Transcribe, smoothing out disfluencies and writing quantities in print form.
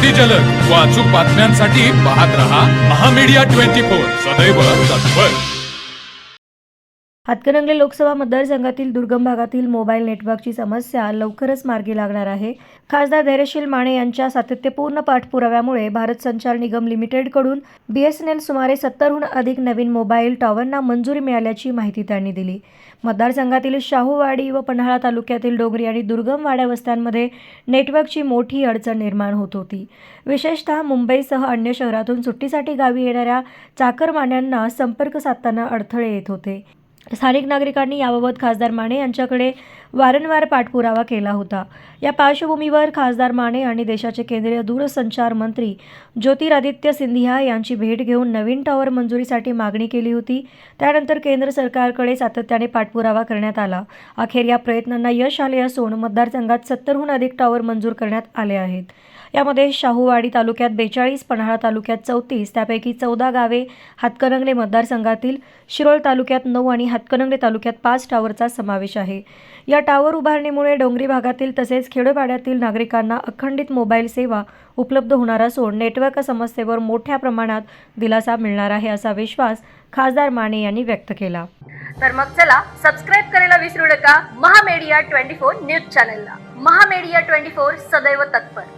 अति जलद व अचूक बातम्यांसाठी पाहत रहा महामीडिया 24 सदैव तत्पर। हातकणंगले लोकसभा मतदारसंघातील दुर्गम भागातील मोबाईल नेटवर्कची समस्या लवकरच मार्गी लागणार आहे। खासदार धैर्यशील माने यांच्या सातत्यपूर्ण पाठपुराव्यामुळे भारत संचार निगम लिमिटेडकडून BSNL सुमारे 70हून अधिक नवीन मोबाईल टॉवरना मंजुरी मिळाल्याची माहिती त्यांनी दिली। मतदारसंघातील शाहूवाडी व पन्हाळा तालुक्यातील डोंगरी आणि दुर्गम वाड्या वस्त्यांमध्ये नेटवर्कची मोठी अडचण निर्माण होत होती। विशेषतः मुंबईसह अन्य शहरातून सुट्टीसाठी गावी येणाऱ्या चाकरमान्यांना संपर्क साधताना अडथळे येत होते। स्थानिक नागरिकांनी याबाबत खासदार माने यांच्याकडे वारंवार पाठपुरावा केला होता। या पार्श्वभूमीवर खासदार माने आणि देशाचे केंद्रीय दूरसंचार मंत्री ज्योतिरादित्य सिंधिया यांची भेट घेऊन नवीन टॉवर मंजुरीसाठी मागणी केली होती। त्यानंतर केंद्र सरकारकडे सातत्याने पाठपुरावा करण्यात आला। अखेर या प्रयत्नांना यश आले असून मतदारसंघात 70हून अधिक टॉवर मंजूर करण्यात आले आहेत। यामध्ये शाहूवाडी तालुक्यात 42, पन्हाळा तालुक्यात 34, त्यापैकी 14 गावे हातकणंगले मतदारसंघातील, शिरोळ तालुक्यात 9 आणि हातकणंगले तालुक्यात 5 टॉवरचा समावेश आहे। या टॉवर उभारणीमुळे डोंगरी भागातील तसेच खेडोपाड्यातील नागरिकांना अखंडित मोबाईल सेवा उपलब्ध होणार असून नेटवर्क समस्येवर मोठ्या प्रमाणात दिलासा मिळणार आहे, असा विश्वास खासदार माने यांनी व्यक्त केला। तर मग चला सबस्क्राईब करायला विसरू नका महामीडिया 24 न्यूज चॅनलला। महामीडिया 24 सदैव तत्पर।